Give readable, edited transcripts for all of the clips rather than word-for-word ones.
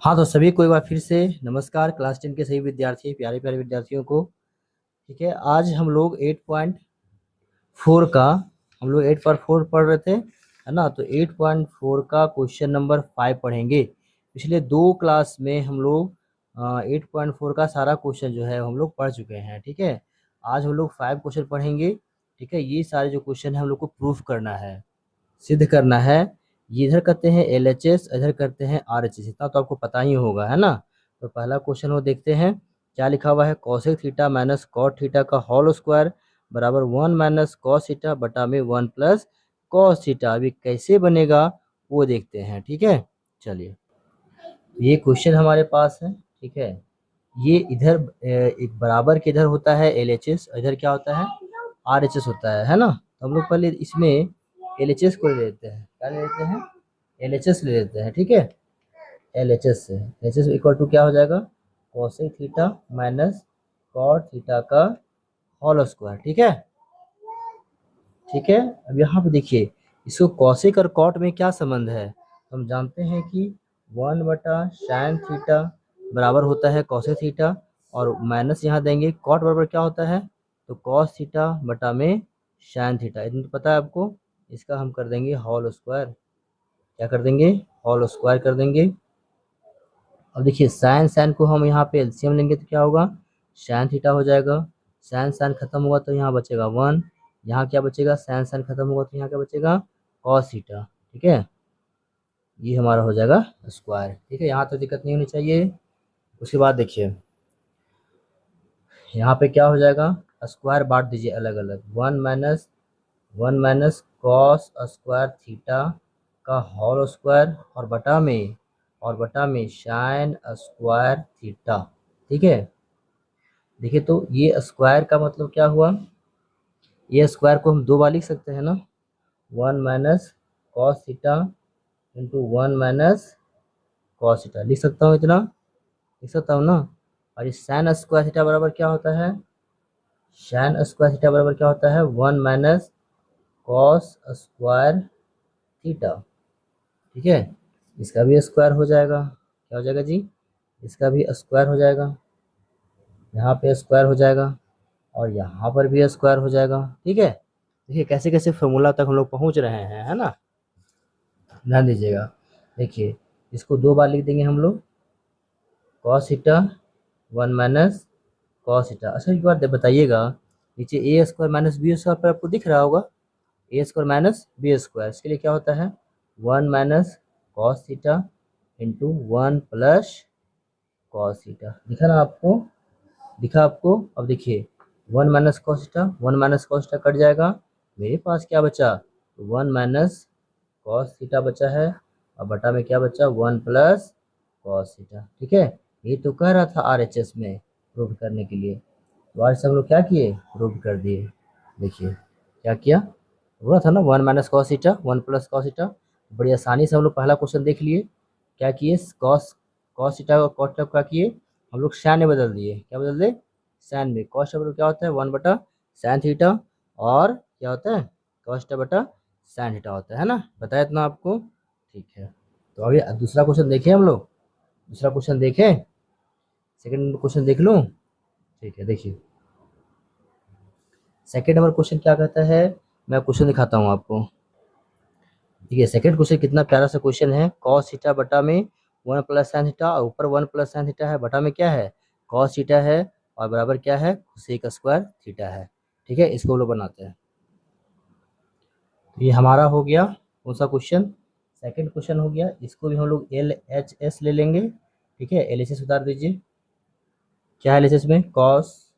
हाँ तो सभी को एक बार फिर से नमस्कार। क्लास 10 के सभी विद्यार्थी, प्यारे प्यारे विद्यार्थियों को। ठीक है, आज हम लोग 8.4 का हम लोग 8.4 पढ़ रहे थे, है ना। तो 8.4 का क्वेश्चन नंबर 5 पढ़ेंगे। पिछले 2 क्लास में हम लोग 8.4 का सारा क्वेश्चन जो है हम लोग पढ़ चुके हैं। ठीक है, आज हम लोग 5 क्वेश्चन पढ़ेंगे। ठीक है, ये सारे जो क्वेश्चन है हम लोग को प्रूफ करना है, सिद्ध करना है। ये इधर करते हैं LHS, इधर करते हैं RHS, इतना तो आपको पता ही होगा, है ना। तो पहला क्वेश्चन वो देखते हैं, क्या लिखा हुआ है। Cosec theta minus cot theta का होल स्क्वायर बराबर 1 माइनस कॉस थीटा बटा में 1 प्लस कॉस थीटा। अभी कैसे बनेगा वो देखते हैं। ठीक है, चलिए, ये क्वेश्चन हमारे पास है। ठीक है, ये इधर एक बराबर के इधर होता है LHS, इधर क्या होता है RHS होता है ना। तो हम लोग पहले इसमें LHS को ले लेते हैं। क्या ले लेते हैं? LHS ले लेते हैं। ठीक है, LHS से LHS इक्वल टू क्या हो जाएगा, cosec theta minus cot theta का होल स्क्वायर। ठीक है, ठीक है। अब यहाँ पे देखिए, इसको कॉसेक और कॉट में क्या संबंध है। तो हम जानते हैं कि 1/sin थीटा बराबर होता है कॉसेक थीटा, और माइनस यहाँ देंगे कॉट बराबर क्या होता है, तो कॉस थीटा बटा में साइन थीटा। इतना तो पता है आपको। इसका हम कर देंगे होल स्क्वायर। क्या कर देंगे? होल स्क्वायर कर देंगे। अब देखिए, साइन साइन को हम यहाँ पे एलसीएम लेंगे तो क्या होगा, साइन थीटा हो जाएगा। साइन साइन खत्म होगा तो यहाँ बचेगा 1। यहाँ क्या बचेगा, साइन साइन खत्म होगा तो यहाँ क्या बचेगा, कॉस थीटा। ठीक है, ये हमारा हो जाएगा स्क्वायर। ठीक है, यहाँ तो दिक्कत नहीं होनी चाहिए। उसके बाद देखिए, यहाँ पे क्या हो जाएगा, स्क्वायर बांट दीजिए अलग अलग। 1 माइनस कॉस स्क्वायर थीटा का होल स्क्वायर और बटा में साइन स्क्वायर थीटा। ठीक है, देखिए तो ये स्क्वायर का मतलब क्या हुआ, ये स्क्वायर को हम 2 बार लिख सकते हैं ना। 1 minus cos theta into 1 minus cos theta लिख सकता हूँ, इतना लिख सकता हूँ ना। और ये साइन स्क्वायर थीटा बराबर क्या होता है, साइन स्क्वायर थीटा बराबर क्या होता है, 1 माइनस कॉस स्क्वायर थीटा। ठीक है, इसका भी स्क्वायर हो जाएगा। क्या हो जाएगा जी, इसका भी स्क्वायर हो जाएगा। यहाँ पे स्क्वायर हो जाएगा और यहाँ पर भी स्क्वायर हो जाएगा। ठीक है, देखिए कैसे कैसे फॉर्मूला तक हम लोग पहुँच रहे हैं, है ना। ध्यान दीजिएगा, देखिए इसको 2 बार लिख देंगे हम लोग, cos theta 1 minus cos theta. अच्छा एक बार बताइएगा, नीचे ए स्क्वायर माइनस बी स्क्वायर पर आपको दिख रहा होगा, ए स्क्वायर माइनस बी स्क्वायर, इसके लिए क्या होता है 1 minus cos theta into 1 plus cos theta. दिखा ना आपको, दिखा आपको। अब देखिए 1 माइनस कॉस थीटा कट जाएगा, मेरे पास क्या बचा, 1 माइनस कॉस थीटा बचा है, और बटा में क्या बचा, 1 प्लस कॉस थीटा। ठीक है, ये तो कह रहा था RHS में प्रूव करने के लिए, तो आज हम लोग क्या किए, प्रूव कर दिए। देखिए क्या किया, बोला था ना 1 minus cos theta 1 plus cos theta. बड़ी आसानी से हम लोग पहला क्वेश्चन देख लिए। क्या किए, कॉस कॉस थीटा और कॉट थीटा क्या किए, हम लोग साइन में बदल दिए। क्या बदल दे, साइन में। कॉस थीटा क्या होता है, 1/sin थीटा, और क्या होता है, कॉस थीटा बटा साइन थीटा होता है ना। बताया इतना आपको। ठीक है, तो अभी दूसरा क्वेश्चन देखें हम लोग। दूसरा क्वेश्चन देखें, सेकंड क्वेश्चन देख लूँ। ठीक है, देखिए सेकंड नंबर क्वेश्चन क्या कहता है, मैं क्वेश्चन दिखाता हूँ आपको। ठीक है, सेकंड क्वेश्चन कितना प्यारा सा क्वेश्चन है, कॉस थीटा बटा में 1 प्लस sin थीटा, और ऊपर 1 प्लस sin थीटा है, बटा में क्या है, कॉस थीटा है, और बराबर क्या है, सेक स्क्वायर थीटा है। ठीक है, इसको लोग बनाते हैं। तो ये हमारा हो गया कौन सा क्वेश्चन, सेकंड क्वेश्चन हो गया। इसको भी हम लोग LHS ले लेंगे। ठीक है, LHS उतार दीजिए। क्या है LHS में, कॉस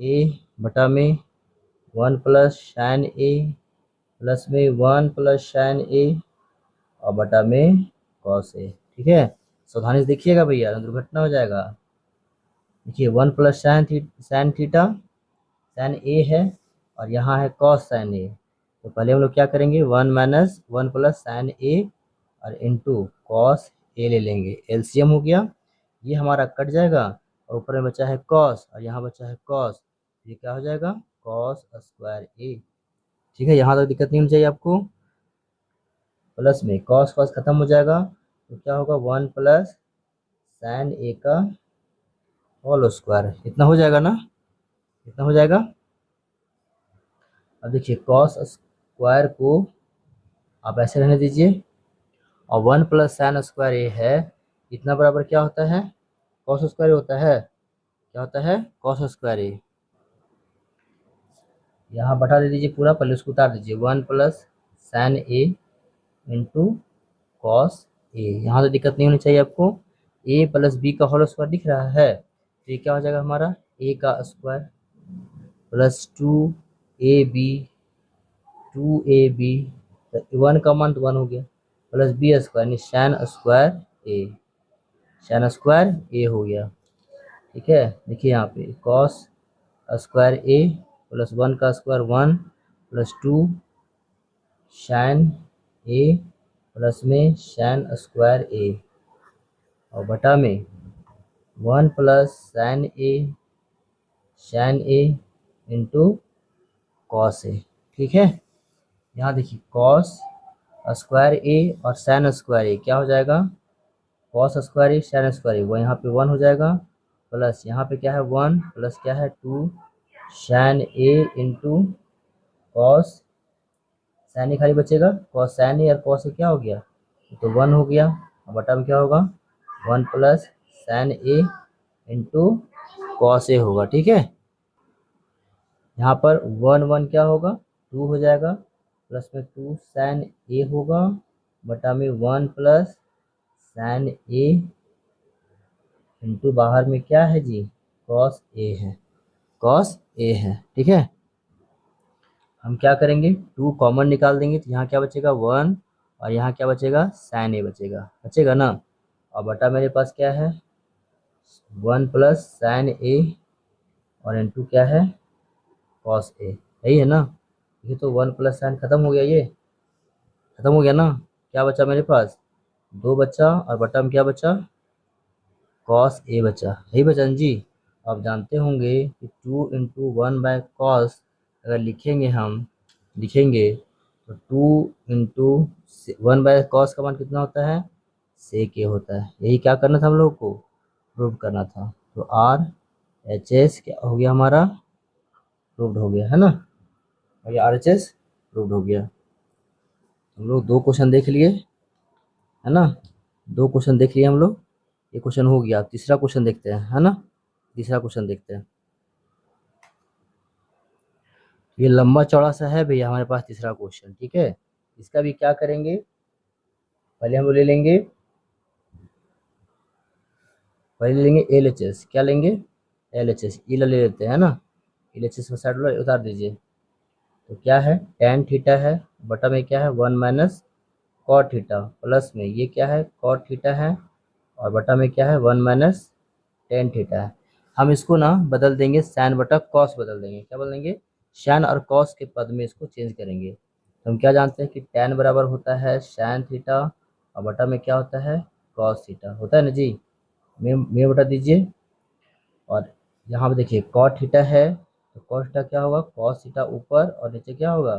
ए बटा में 1 प्लस sin A प्लस में 1 प्लस sin A, और बटा में कॉस ए। ठीक है, सावधानी से देखिएगा भैया, दुर्घटना हो जाएगा। देखिए 1 प्लस sin थीटा, साइन ए है, और यहाँ है कॉस साइन ए। तो पहले हम लोग क्या करेंगे, 1 प्लस sin A और इंटू कॉस ए ले लेंगे, एलसीएम हो गया। ये हमारा कट जाएगा, और ऊपर में बचा है कॉस, और यहाँ बचा है कॉस, ये क्या हो जाएगा, कॉस स्क्वायर ए। ठीक है, यहाँ तक दिक्कत नहीं होनी चाहिए आपको। प्लस में कॉस कॉस खत्म हो जाएगा, तो क्या होगा, 1 प्लस साइन ए का होल स्क्वायर, इतना हो जाएगा ना, इतना हो जाएगा। अब देखिए कॉस स्क्वायर को आप ऐसे रहने दीजिए, और 1 प्लस साइन स्क्वायर ए है, इतना बराबर क्या होता है, कॉस स्क्वायर होता है, क्या होता है, कॉस स्क्वायर ए। यहाँ बढ़ा दे दीजिए पूरा, पहले उसको उतार दीजिए, 1 plus sign A into cos A. यहाँ तो दिक्कत नहीं होनी चाहिए आपको। ए प्लस बी का होल स्क्वायर दिख रहा है, तो ये क्या हो जाएगा हमारा, ए का स्क्वायर प्लस 2ab, 2ab, 1 का मान तो 1 हो गया, प्लस बी स्क्वायर यानी San square A, sin square ए हो गया। ठीक है, देखिए यहाँ पे कॉस स्क्वायर ए प्लस 1 का square 1 plus 2 sine A plus में सैन स्क्वायर ए, और बटा में 1 plus sine A into cos A. ठीक है, यहाँ देखिए कॉस स्क्वायर ए और सैन स्क्वायर ए क्या हो जाएगा, cos square A sin square A, वो यहाँ पे 1 हो जाएगा, प्लस यहाँ पे क्या है 1 प्लस क्या है 2 sine A into cos, sine A खाली बचेगा, कॉस सैन ए और कॉस ए क्या हो गया, तो 1 हो गया, और बटा में क्या होगा 1 plus sine A into cos A होगा। ठीक है, यहाँ पर 1 1 क्या होगा 2 हो जाएगा, प्लस में 2 सैन ए होगा, बटा में 1 प्लस सैन ए इंटू बाहर में क्या है जी, कॉस ए है, कॉस ए है। ठीक है, हम क्या करेंगे 2 कॉमन निकाल देंगे, तो यहाँ क्या बचेगा 1, और यहाँ क्या बचेगा सैन ए बचेगा, बचेगा ना, और बटा मेरे पास क्या है 1 प्लस सैन ए और इंटू क्या है कॉस ए, यही है ना। ये तो 1 प्लस साइन खत्म हो गया, ये खत्म हो गया ना, क्या बचा मेरे पास 2 बचा, और बटा में क्या बचा कॉस ए बचा, यही बचा जी। आप जानते होंगे कि 2 इंटू 1 बाय कॉस अगर लिखेंगे, हम लिखेंगे तो 2 इंटू 1 बाय कॉस का मान कितना होता है, सेक ए होता है। यही क्या करना था हम लोग को, प्रूव करना था। तो आर एच एस क्या हो गया हमारा, प्रूव्ड हो गया है ना, और ये आर एच एस प्रूव्ड हो गया। हम लोग 2 क्वेश्चन देख लिए है ना, 2 क्वेश्चन देख लिए हम लोग, ये क्वेश्चन हो गया। तीसरा क्वेश्चन देखते हैं है ना, तीसरा क्वेश्चन देखते हैं। ये लंबा चौड़ा सा है भैया हमारे पास तीसरा क्वेश्चन। ठीक है, इसका भी क्या करेंगे, पहले हम ले लेंगे, पहले ले लेंगे एल एच एस, क्या लेंगे एल एच एस, ई ले लेते हैं ना, एल एच एस को साइड वाला उतार दीजिए। तो क्या है टेन थीटा है, बटा में क्या है 1 माइनस कॉट थीटा, प्लस में ये क्या है कॉट थीटा है, और बटा में क्या है 1 माइनस टेन थीटा है। हम इसको ना बदल देंगे सैन बटा कॉस, बदल देंगे, क्या बदल देंगे सैन और कॉस के पद में इसको चेंज करेंगे। तो हम क्या जानते हैं कि टेन बराबर होता है सैन थीटा, और बटा में क्या होता है कॉस थीटा, होता है ना जी, में बटा दीजिए। और यहाँ पे देखिए कॉट थीटा है, तो कॉस थीटा क्या होगा कॉस थीटा ऊपर, और नीचे क्या होगा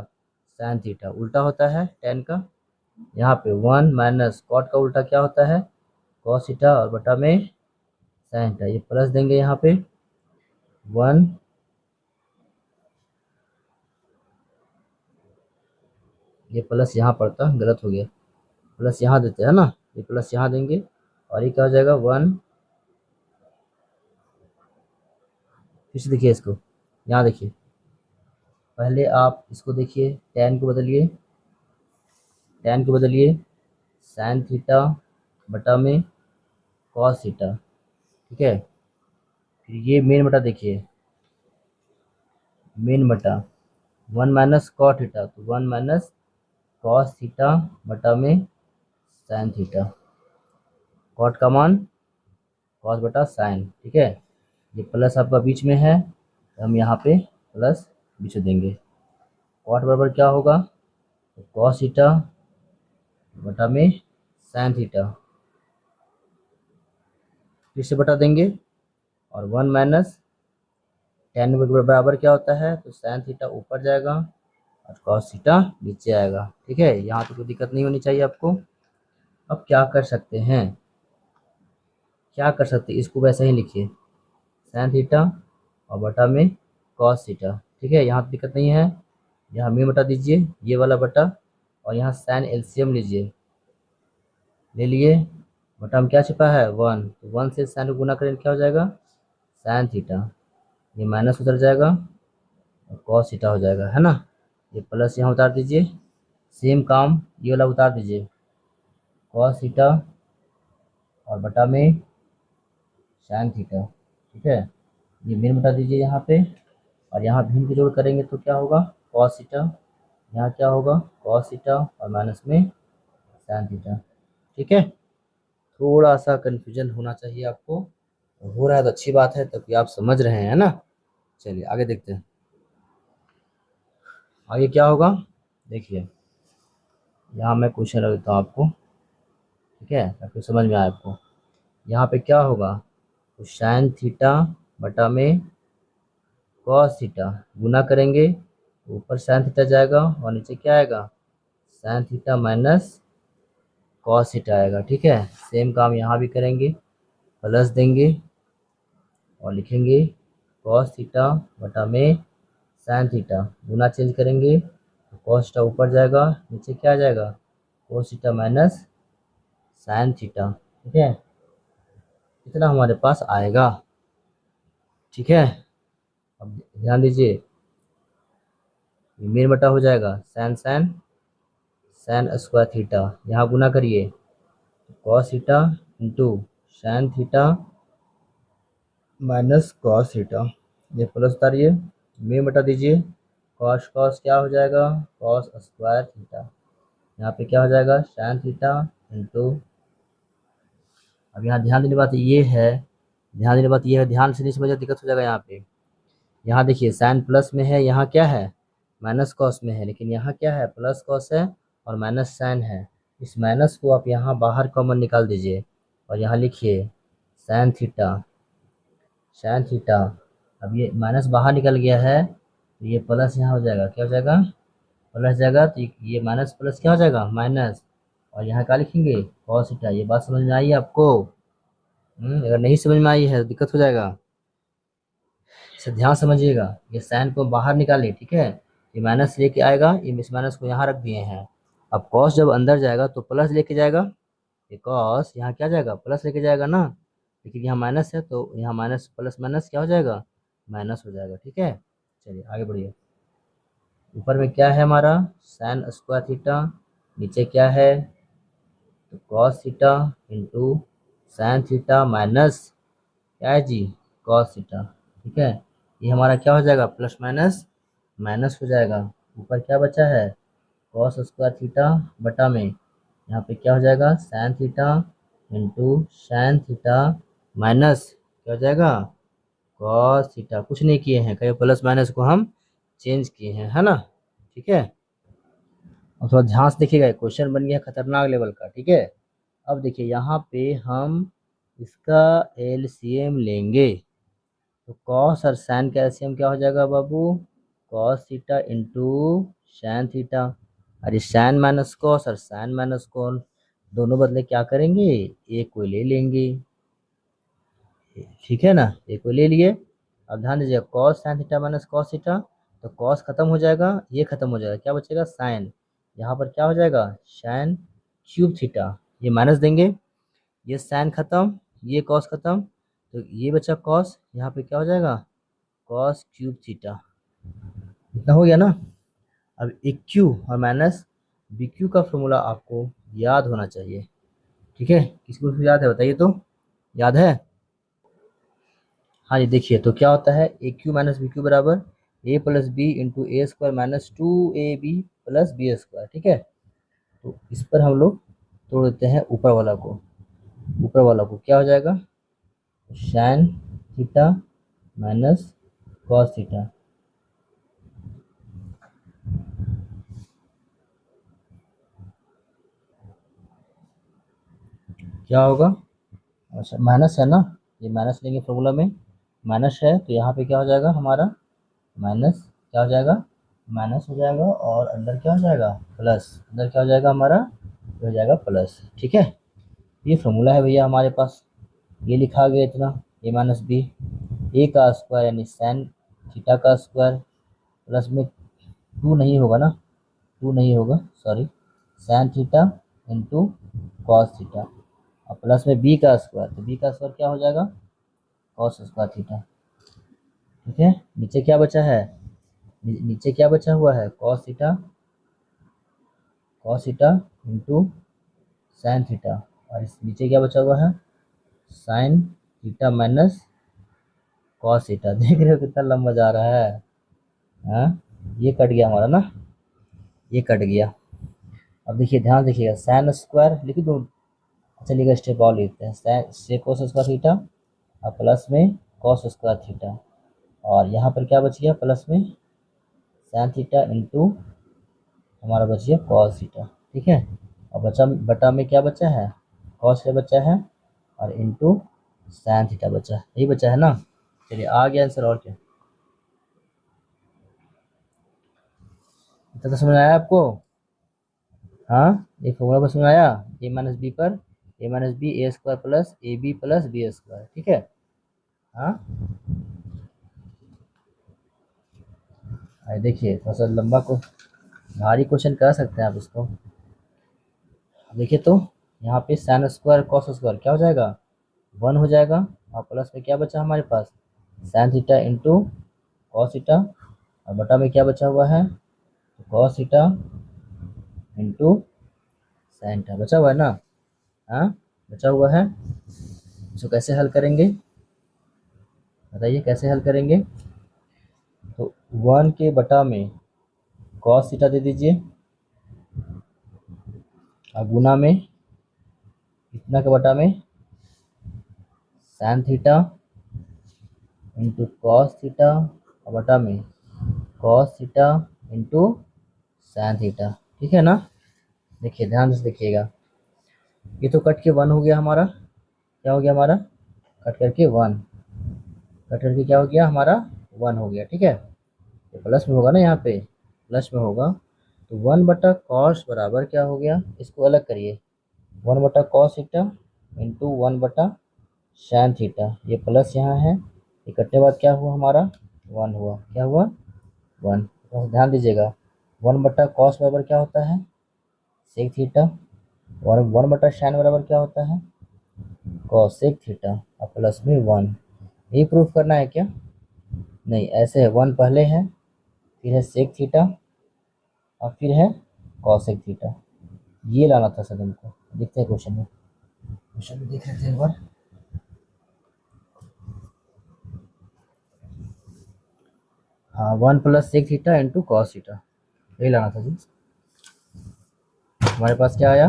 सैन थीटा, उल्टा होता है टेन का। यहाँ पे 1 माइनस कॉट का उल्टा क्या होता है कॉस थीटा, और बटा में साइन थीटा, ये प्लस देंगे यहाँ पे 1, ये प्लस यहाँ पड़ता गलत हो गया, प्लस यहाँ देते हैं ना, ये प्लस यहाँ देंगे, और ये क्या हो जाएगा 1, फिर से देखिए इसको, यहाँ देखिए पहले आप इसको देखिए, टेन को बदलिए साइन थीटा बटा में कॉस थीटा। ठीक है, फिर ये मेन बटा देखिए, मेन बटा 1 माइनस कॉट थीटा, तो 1 माइनस कॉस थीटा बटा में साइन थीटा, कॉट का मान कॉस बटा साइन। ठीक है, ये प्लस आपका बीच में है, तो हम यहाँ पे प्लस बीच में देंगे, कॉट बराबर क्या होगा तो कॉस थीटा बटा में साइन थीटा, फिर से बटा देंगे, और 1 माइनस टेन बराबर क्या होता है तो साइन थीटा ऊपर जाएगा और कॉस थीटा नीचे आएगा। ठीक है, यहाँ तो कोई दिक्कत नहीं होनी चाहिए आपको। अब क्या कर सकते हैं, क्या कर सकते हैं, इसको वैसे ही लिखिए साइन थीटा और बटा में कॉस थीटा। ठीक है, यहाँ दिक्कत नहीं है। यहाँ में बटा दीजिए ये वाला बटा, और यहाँ साइन एलसीएम लीजिए, ले लिए। बटा में क्या छिपा है 1, तो 1 से साइन को गुना करें क्या हो जाएगा साइन थीटा, ये माइनस उधर जाएगा और कॉस थीटा हो जाएगा, है ना। ये प्लस यहाँ उतार दीजिए, सेम काम ये वाला उतार दीजिए कॉस थीटा और बटा में साइन थीटा। ठीक है, ये भिन्न बटा दीजिए यहाँ पे, और यहाँ भिन्न की जोड़ करेंगे तो क्या होगा कॉस थीटा, यहाँ क्या होगा कॉस थीटा और माइनस में साइन थीटा। ठीक है, थोड़ा सा कन्फ्यूजन होना चाहिए आपको, हो रहा है तो अच्छी बात है, तब आप समझ रहे हैं ना। चलिए आगे देखते हैं, आगे क्या होगा। देखिए यहाँ मैं क्वेश्चन रख देता हूँ आपको, ठीक है, ताकि समझ में आए आपको। यहाँ पे क्या होगा, तो साइन थीटा बटा में कॉस थीटा गुना करेंगे, ऊपर साइन थीटा जाएगा और नीचे क्या आएगा sign theta minus cos theta आएगा। ठीक है, सेम काम यहाँ भी करेंगे, प्लस देंगे और लिखेंगे कॉस थीटा बटा में साइन थीटा, गुना चेंज करेंगे तो कॉस थीटा ऊपर जाएगा, नीचे क्या आ जाएगा cos theta minus sine theta. ठीक है, इतना हमारे पास आएगा। ठीक है, अब ध्यान दीजिए, मेन बटा हो जाएगा sine sine sine square theta, यहाँ गुना करिए cos theta into sine theta minus cos theta, ये प्लस उतारिए, में बटा दीजिए कॉस कॉस क्या हो जाएगा कॉस स्क्वायर थीटा, यहाँ पे क्या हो जाएगा साइन थीटा इंटू। अब यहाँ ध्यान देने बात ये है, ध्यान देने बात ये है, ध्यान से नहीं समझे दिक्कत हो जाएगा यहाँ पे। यहाँ देखिए साइन प्लस में है, यहाँ क्या है माइनस कॉस में है, लेकिन यहाँ क्या है प्लस कॉस है और माइनस साइन है। इस माइनस को आप यहाँ बाहर कॉमन निकाल दीजिए और यहाँ लिखिए साइन थीटा साइन थीटा। अब ये माइनस बाहर निकल गया है तो ये प्लस यहाँ हो जाएगा, क्या हो जाएगा प्लस जाएगा, तो ये माइनस प्लस क्या हो जाएगा माइनस, और यहाँ क्या लिखेंगे कॉस थीटा। ये बात समझ में आई है आपको? अगर नहीं समझ में आई है तो दिक्कत हो जाएगा, इसे ध्यान समझिएगा। ये साइन को बाहर निकालिए, ठीक है, ये माइनस लेके आएगा, ये इस माइनस को यहाँ रख दिए हैं। अब कॉस जब अंदर जाएगा तो प्लस लेके जाएगा, ये कॉस यहाँ क्या जाएगा प्लस लेके जाएगा ना, लेकिन यहाँ माइनस है तो यहाँ माइनस प्लस माइनस क्या हो जाएगा माइनस हो जाएगा। ठीक है, चलिए आगे बढ़िए। ऊपर में क्या है हमारा साइन स्क्वायर थीटा, नीचे क्या है तो cos theta into sine theta minus क्या है जी कॉस थीटा। ठीक है, ये हमारा क्या हो जाएगा प्लस माइनस माइनस हो जाएगा। ऊपर क्या बचा है कॉस स्क्वायर थीटा बटा में यहाँ पे क्या हो जाएगा sign theta into sine theta minus क्या हो जाएगा कॉस थीटा। कुछ नहीं किए हैं, कहीं प्लस माइनस को हम चेंज किए हैं, है ना। ठीक है, अब थोड़ा ध्यान से देखिएगा, क्वेश्चन बन गया खतरनाक लेवल का। ठीक है, अब देखिए यहाँ पे हम इसका एलसीएम लेंगे, तो कॉस और साइन का एलसीएम क्या हो जाएगा बाबू cos theta into sine theta. अरे साइन माइनस कॉस और साइन माइनस कॉस दोनों बदले क्या करेंगे एक को ले लेंगे, ठीक है ना, एक को ले लिए। अब ध्यान दीजिए cos sine theta minus cos theta, तो कॉस खत्म हो जाएगा, ये खत्म हो जाएगा, क्या बचेगा साइन, यहाँ पर क्या हो जाएगा साइन क्यूब थीटा, ये माइनस देंगे, ये साइन खत्म ये कॉस खत्म, तो ये बचा कॉस, यहाँ पे क्या हो जाएगा कॉस क्यूब थीटा। इतना हो गया ना। अब एक क्यू और माइनस बी क्यू का फॉर्मूला आपको याद होना चाहिए। ठीक है, किसको याद है बताइए तो, याद है? हाँ जी, देखिए तो क्या होता है A cube minus B cube बराबर A plus B into A square minus 2ab plus B square. ठीक है, तो इस पर हम लोग तोड़ देते हैं ऊपर वाला को, ऊपर वाला को क्या हो जाएगा sign theta minus cos theta. क्या होगा, अच्छा माइनस है ना, ये माइनस लेंगे फॉर्मूला में, माइनस है तो यहाँ पे क्या हो जाएगा हमारा माइनस क्या हो जाएगा माइनस हो जाएगा, और अंदर क्या हो जाएगा प्लस, अंदर क्या हो जाएगा हमारा हो जाएगा प्लस। ठीक है, ये फॉर्मूला है भैया हमारे पास। ये लिखा गया इतना ए माइनस बी, ए का स्क्वायर यानी साइन थीटा का स्क्वायर प्लस में टू नहीं होगा ना, टू नहीं होगा sorry, sign theta into cos theta और प्लस में बी का स्क्वायर, तो बी का स्क्वायर क्या हो जाएगा कॉस स्क्वायर थीटा। ठीक है, नीचे क्या बचा है, नीचे क्या बचा हुआ है cos theta into sine theta और इस नीचे क्या बचा हुआ है sign theta minus cos theta. देख रहे हो कितना लंबा जा रहा है। हाँ, ये कट गया हमारा ना, ये कट गया। अब देखिए ध्यान देखिएगा, साइन स्क्वायर लिख दो, चलिएगा स्टेप और लिखते हैं, से कोस स्क्वायर थीटा और प्लस में कॉस स्क्वायर थीटा और यहाँ पर क्या बच गया प्लस में साइन थीटा इंटू हमारा बच गया कॉस थीटा। ठीक है, और बटा में क्या बचा है कॉस थीटा बचा है और इंटू साइन थीटा बचा है, यही बचा है ना। चलिए आ गया आंसर, और क्या इतना तो समझ आया आपको। हाँ, ये फॉर्मूला पर समझ आया, ए माइनस बी पर A minus B A square plus A B plus B square. ठीक है, हाँ देखिए थोड़ा सा लंबा को भारी क्वेश्चन कर सकते हैं आप इसको। देखिए तो यहाँ पे साइन स्क्वायर कॉस स्क्वायर क्या हो जाएगा 1 हो जाएगा और प्लस में क्या बचा हमारे पास sine theta into cos theta और बटा में क्या बचा हुआ है तो cos theta into sine theta बचा हुआ है ना। हाँ, बचा हुआ है, इसको कैसे हल करेंगे बताइए कैसे हल करेंगे। तो 1 के बटा में कॉस थीटा दे दीजिए और गुना में इतना के बटा में sign theta into cos theta और बटा में cos theta into sine theta. ठीक है ना, देखिए ध्यान से देखिएगा, ये तो कट के 1 हो गया हमारा, क्या हो गया हमारा कट करके 1, कट करके क्या हो गया हमारा 1 हो गया। ठीक है, तो प्लस में होगा ना, यहाँ पे प्लस में होगा तो 1 बटा कॉस बराबर क्या हो गया, इसको अलग करिए 1 बटा कॉस थीटा इंटू 1 बटा साइन थीटा, ये प्लस यहाँ है, ये कटने बाद क्या हुआ हमारा 1 हुआ, क्या हुआ 1। तो ध्यान दीजिएगा 1 बटा कॉस बराबर क्या होता है सेक थीटा और 1 बटा साइन बराबर क्या होता है कॉसेक थीटा और प्लस में 1। ये प्रूफ करना है क्या, नहीं ऐसे है 1 पहले है फिर है सेक थीटा और फिर है कॉसेक थीटा, ये लाना था सर हमको। देखते हैं क्वेश्चन में, क्वेश्चन में देख लेते हैं एक बार। हाँ 1 plus sec theta into cos theta, यही लाना था जी। हमारे पास क्या आया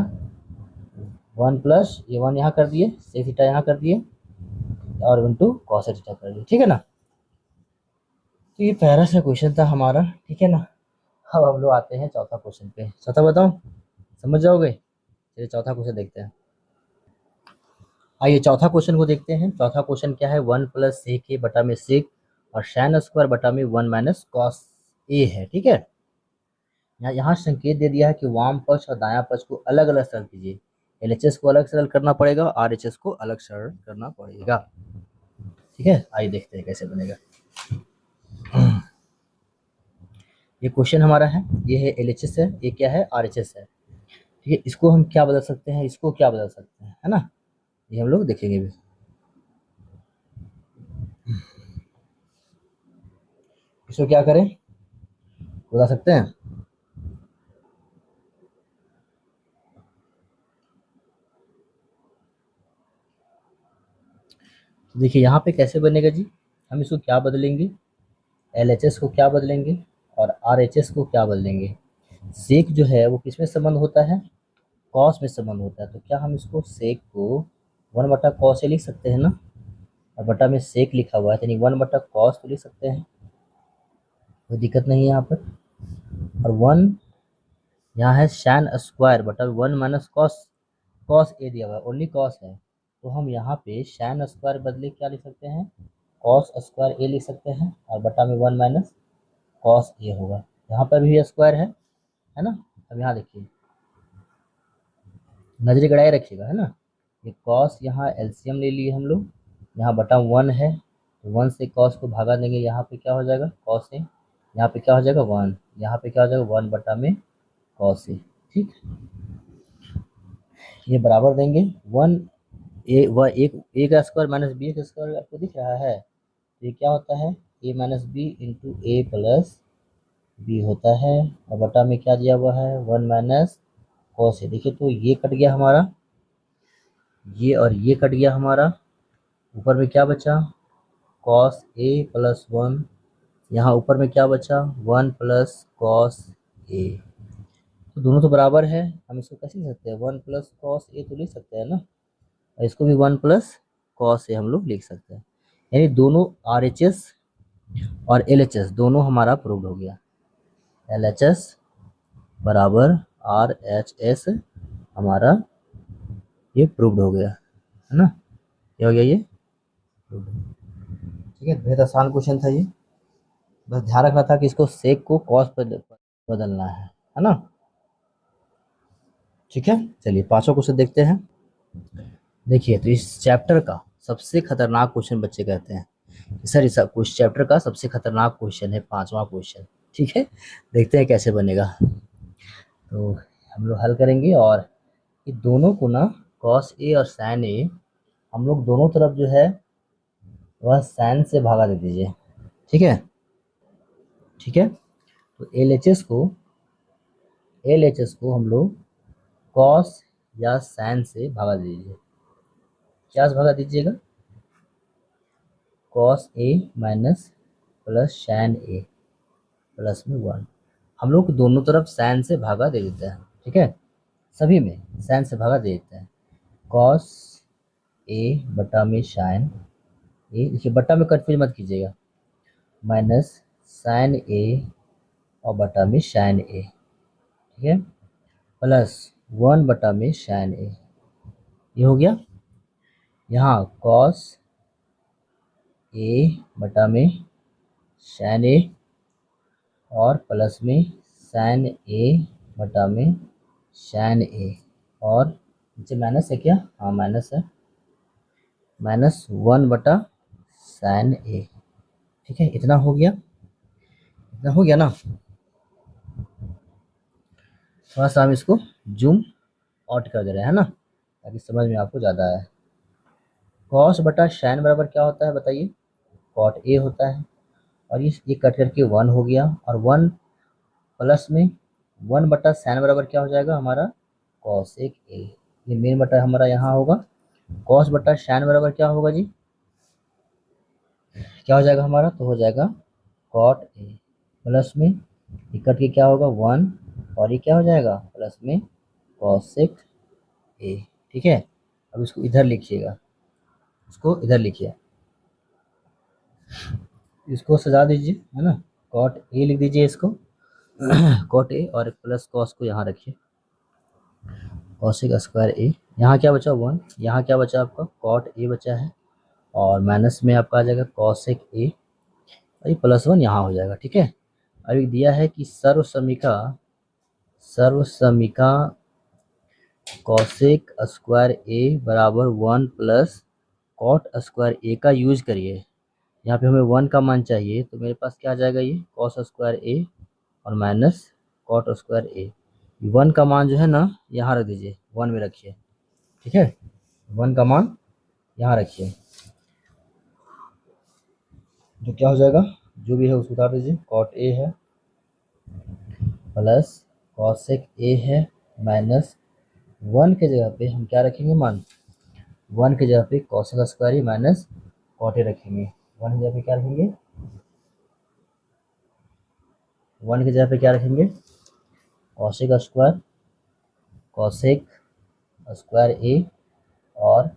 1 प्लस ये 1 यहाँ कर दिए सेक थीटा यहाँ कर दिए और इंटू कॉसेक थीटा कर दिए। ठीक है ना, तो ये पहला सा क्वेश्चन था हमारा। ठीक है ना, अब हम लोग आते हैं चौथा क्वेश्चन पे। चौथा बताओ समझ जाओगे, चलिए चौथा क्वेश्चन देखते हैं। आइए चौथा क्वेश्चन को देखते हैं। चौथा क्वेश्चन क्या है 1 प्लस सेक ए बटा में सेक और साइन स्क्वायर बटा में 1 माइनस कॉस ए है। ठीक है, यहाँ संकेत दे दिया है कि वाम पक्ष और दायां पक्ष को अलग अलग सरल कीजिए, एलएचएस को अलग सरल करना पड़ेगा और आरएचएस को अलग सरल करना पड़ेगा। ठीक है, आइए देखते हैं कैसे बनेगा। ये क्वेश्चन हमारा है, ये है एलएचएस है, ये क्या है आरएचएस है। ठीक है, इसको हम क्या बदल सकते हैं, इसको क्या बदल सकते हैं, है ना, ये हम लोग देखेंगे भी। इसको क्या करें बता सकते हैं, तो देखिए यहाँ पे कैसे बनेगा जी, हम इसको क्या बदलेंगे एलएचएस को क्या बदलेंगे और आरएचएस को क्या बदलेंगे। सेक जो है वो किस में संबंध होता है कॉस में संबंध होता है, तो क्या हम इसको सेक को 1 बटा कॉस से लिख सकते हैं ना, और बटा में सेक लिखा हुआ है यानी 1 बटा कॉस तो लिख सकते हैं, कोई दिक्कत नहीं है यहाँ पर। और 1 यहाँ है साइन स्क्वायर बटा 1 माइनस कॉस, कॉस ए दिया हुआ है ओनली कॉस है, तो हम यहाँ पे साइन स्क्वायर बदले क्या लिख सकते हैं कॉस स्क्वायर ए लिख सकते हैं और बटा में 1 माइनस कॉस ए होगा। यहाँ पर भी स्क्वायर है ना। अब यहाँ देखिए नजर गड़ाए रखिएगा, है ना, ये कॉस यहाँ एलसीएम ले लिए हम लोग, यहाँ बटा 1 है तो 1 से कॉस को भागा देंगे, यहाँ पे क्या हो जाएगा कॉस ए, यहाँ पे क्या हो जाएगा 1, यहाँ पे क्या हो जाएगा 1 बटा में कॉस ए। ठीक, ये बराबर देंगे 1 ए व एक का स्क्वायर माइनस बी का स्क्वायर आपको दिख रहा है, तो ये क्या होता है ए माइनस बी इंटू ए प्लस बी होता है, और बटा में क्या दिया हुआ है 1 माइनस कॉस ए। देखिए तो ये कट गया हमारा, ये और ये कट गया हमारा, ऊपर में क्या बचा कॉस ए प्लस 1, यहाँ ऊपर में क्या बचा 1 प्लस कॉस ए। तो दोनों तो बराबर है, हम इसको कैसे लिख सकते हैं 1 प्लस कॉस ए तो लिख सकते हैं ना, और इसको भी 1 प्लस कॉस ए हम लोग लिख सकते हैं। यानी दोनों RHS और LHS दोनों हमारा प्रूव्ड हो गया, LHS बराबर RHS हमारा ये प्रूव्ड हो गया है ना, ये हो गया ये प्रूव्ड। ठीक है, बेहद आसान क्वेश्चन था ये, बस ध्यान रखना था कि इसको सेक को कॉस पर बदलना है ना। ठीक है, चलिए पांचों क्वेश्चन देखते हैं। देखिए तो इस चैप्टर का सबसे खतरनाक क्वेश्चन बच्चे कहते हैं सर, इस चैप्टर का सबसे खतरनाक क्वेश्चन है पांचवा क्वेश्चन। ठीक है, देखते हैं कैसे बनेगा। तो हम लोग हल करेंगे, और ये दोनों को ना कॉस ए और साइन ए हम लोग दोनों तरफ जो है वह साइन से भागा दे दीजिए। ठीक है, ठीक है, तो LHS को हम लोग कॉस या साइन से भागा दीजिए। क्या से भागा दीजिएगा cos A minus plus sign A plus में 1, हम लोग दोनों तरफ साइन से भागा दे देते हैं। ठीक है, सभी में साइन से भागा दे देते हैं, कॉस ए बटा में साइन ए, देखिए बटा में कन्फ्यूज मत कीजिएगा, माइनस साइन ए और बटा में साइन ए, ठीक है, प्लस 1 बटा में साइन ए, ये हो गया। यहाँ कॉस ए बटा में साइन ए और प्लस में साइन ए बटा में साइन ए, और नीचे माइनस है क्या, हाँ माइनस है, माइनस 1 बटा साइन ए। ठीक है, इतना हो गया, इतना हो गया ना। थोड़ा सा हम इसको जूम आउट कर दे रहे हैं ना, ताकि समझ में आपको ज़्यादा आए। कॉस बटा साइन बराबर क्या होता है बताइए, कॉट ए होता है, और ये कट करके 1 हो गया, और 1 प्लस में 1 बटा साइन बराबर क्या हो जाएगा हमारा कॉस एक ए, ये मेन बटा हमारा यहाँ होगा। कॉस बटा साइन बराबर क्या होगा जी, क्या हो जाएगा हमारा, तो हो जाएगा कॉट ए, प्लस में ये कट के क्या होगा 1, और ये क्या हो जाएगा प्लस में कॉसेक ए। ठीक है, अब इसको इधर लिखिएगा, इसको इधर लिखिए, इसको सजा दीजिए है ना, कॉट ए लिख दीजिए इसको कॉट ए, और प्लस कॉस को यहाँ रखिए, कॉसेक स्क्वायर ए, यहाँ क्या बचा 1, यहाँ क्या बचा आपका कॉट ए बचा है, और माइनस में आपका आ जाएगा कॉसेक ए, और ये प्लस 1 यहाँ हो जाएगा। ठीक है, अभी दिया है कि सर्वसमीका कॉसेक स्क्वायर ए बराबर 1 प्लस कॉट स्क्वायर ए का यूज करिए। यहाँ पे हमें 1 का मान चाहिए, तो मेरे पास क्या आ जाएगा ये कॉस स्क्वायर ए और माइनस कॉट स्क्वायर ए। 1 का मान जो है ना यहाँ रख दीजिए, 1 में रखिए। ठीक है, 1 का मान यहाँ रखिए, तो क्या हो जाएगा जो भी है उसको उतार दीजिए, कॉट ए है प्लस कॉसेक ए है माइनस 1 के जगह पे हम क्या रखेंगे मान, 1 की जगह पे cosec square minus cot A रखेंगे, 1 की जगह पे क्या रखेंगे, 1 की जगह पे क्या रखेंगे कॉसेक स्क्वायर ए, और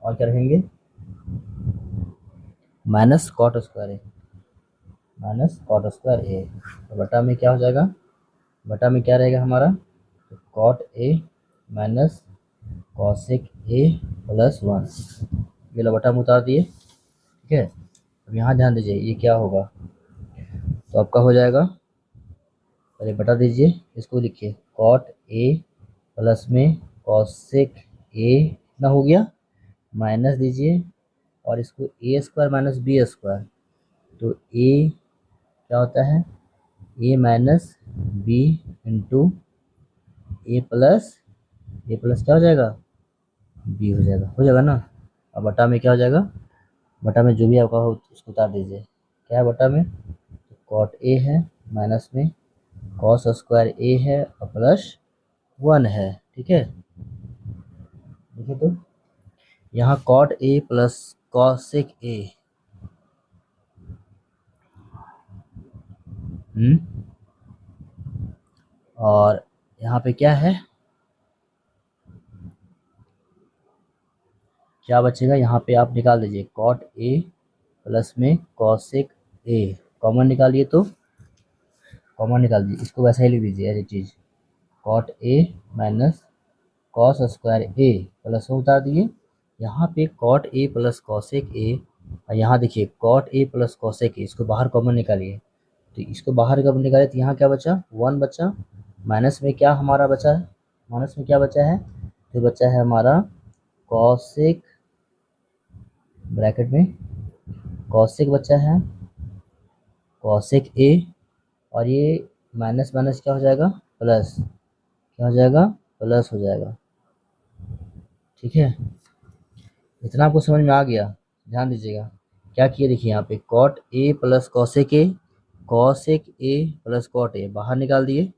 क्या रखेंगे माइनस कॉट स्क्वायर ए, तो बटा में क्या हो जाएगा, बटा में क्या रहेगा हमारा तो cot A minus cosec A plus 1, ये लो बटा में उतार दिए। ठीक है, अब यहाँ ध्यान दीजिए ये क्या होगा, तो आपका हो जाएगा, पहले बटा दीजिए, इसको लिखिए कॉट ए प्लस में कॉसेक ए कितना हो गया, माइनस दीजिए, और इसको ए स्क्वायर माइनस बी स्क्वायर, तो ए क्या होता है, ए माइनस बी इंटू ए प्लस क्या हो जाएगा, बी हो जाएगा ना। अब बटा में क्या हो जाएगा, बटा में जो भी आपका हो उसको उतार दीजिए। क्या है बटा में, कॉट ए है, माइनस में कॉस स्क्वायर ए है और प्लस 1 है। ठीक है, देखिए तो यहाँ cot A plus cosec A, और यहाँ पे क्या है, क्या बचेगा, यहाँ पे आप निकाल दीजिए कॉट ए प्लस में कॉसेक ए, कॉमन निकालिए, तो कॉमन निकाल दीजिए, इसको वैसा ही लिख दीजिए ऐसी चीज़, cot A minus cos square A plus में उतार दिए, यहाँ पे cot A plus cosec A, और यहाँ देखिए cot A plus cosec A, इसको बाहर कॉमन निकालिए, तो इसको बाहर कॉमन निकाले तो यहाँ क्या बचा, 1 बचा, माइनस में क्या हमारा बचा है, माइनस में क्या बचा है, तो बचा है हमारा कॉसेक, ब्रैकेट में कॉसेक बचा है, कॉसेक ए, और ये माइनस माइनस क्या हो जाएगा, प्लस, क्या हो जाएगा, प्लस हो जाएगा। ठीक है, इतना आपको समझ में आ गया, ध्यान दीजिएगा क्या किए, देखिए यहाँ पे cot A plus cosec A, cosec A plus cot A बाहर निकाल दिए,